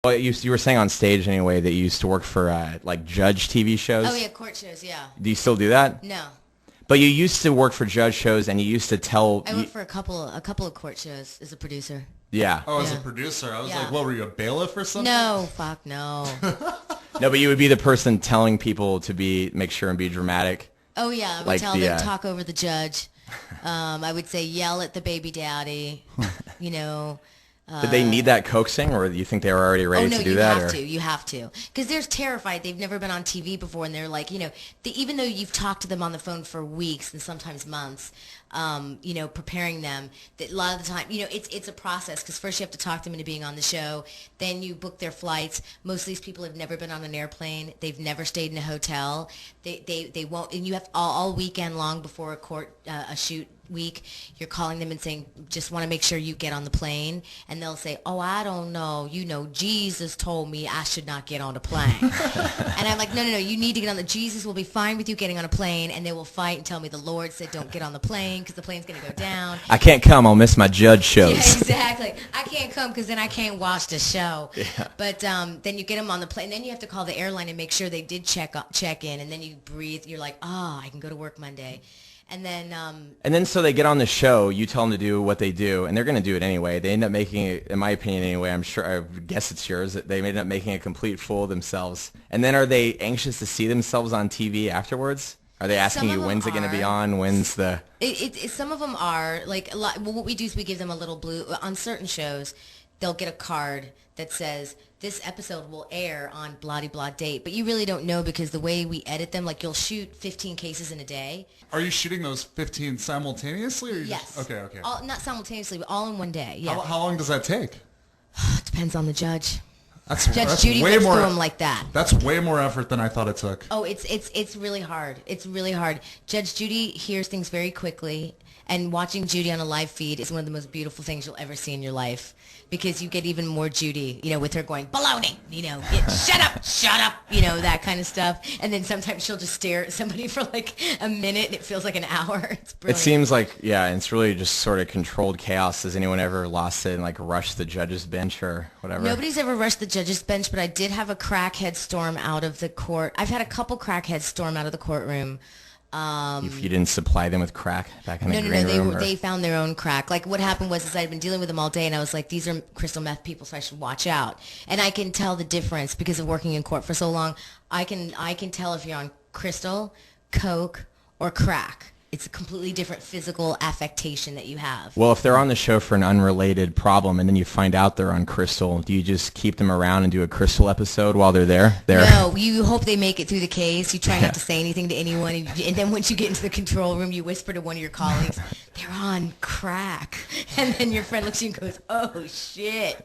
Well, you were saying on stage anyway that you used to work for like judge TV shows. Oh yeah, court shows. Yeah. Do you still do that? No. But you used to work for judge shows, and you used to tell. I worked for a couple of court shows as a producer. Yeah. Oh, as a Yeah. producer, I was Yeah. like, what were you, a bailiff or something? No, fuck no. No, but you would be the person telling people to make sure and be dramatic. Oh yeah, I would Like tell the, them talk over the judge. I would say yell at the baby daddy. You know. Did they need that coaxing, or do you think they were already ready to do you that? have to. You have to. Because they're terrified. They've never been on TV before, and they're like, even though you've talked to them on the phone for weeks and sometimes months, preparing them, that a lot of the time, it's a process. Because first you have to talk them into being on the show. Then you book their flights. Most of these people have never been on an airplane. They've never stayed in a hotel. They won't. And you have all weekend long before a shoot week, you're calling them and saying, just want to make sure you get on the plane, and they'll say, oh, I don't know, Jesus told me I should not get on a plane. And I'm like, no, you need to get on Jesus will be fine with you getting on a plane, and they will fight and tell me the Lord said don't get on the plane because the plane's going to go down. I can't come, I'll miss my judge shows. Yeah, exactly. I can't come because then I can't watch the show. Yeah. But then you get them on the plane, then you have to call the airline and make sure they did check in, and then you breathe, you're like, I can go to work Monday. And then so they get on the show, you tell them to do what they do, and they're going to do it anyway. They end up making it, in my opinion anyway, I guess it's yours, that they end up making a complete fool of themselves. And then are they anxious to see themselves on TV afterwards? Are they asking you, when's it going to be on? When's the... Some of them are, like, what we do is we give them a little blue, on certain shows, they'll get a card that says, this episode will air on blah-de-blah date. But you really don't know because the way we edit them, like you'll shoot 15 cases in a day. Are you shooting those 15 simultaneously? Or Yes. Okay. Not simultaneously, but all in one day. Yeah. How long does that take? It depends on the judge. That's Judy way lives more, through them like that. That's way more effort than I thought it took. Oh, it's really hard. It's really hard. Judge Judy hears things very quickly, and watching Judy on a live feed is one of the most beautiful things you'll ever see in your life, because you get even more Judy, with her going, baloney, shut up, that kind of stuff. And then sometimes she'll just stare at somebody for like a minute, and it feels like an hour. It's brilliant. It seems like, it's really just sort of controlled chaos. Has anyone ever lost it and like rushed the judge's bench or whatever? Nobody's ever rushed the judge's bench, but I did have a crackhead storm out of the court. I've had a couple crackheads storm out of the courtroom. If you didn't supply them with crack back in the green room? No, they found their own crack. Like what happened was I'd been dealing with them all day, and I was like, these are crystal meth people, so I should watch out. And I can tell the difference because of working in court for so long. I can tell if you're on crystal, coke, or crack. It's a completely different physical affectation that you have. Well, if they're on the show for an unrelated problem and then you find out they're on crystal, do you just keep them around and do a crystal episode while they're there? No, you hope they make it through the case. You try not to say anything to anyone. And then once you get into the control room, you whisper to one of your colleagues, they're on crack. And then your friend looks at you and goes, oh, shit.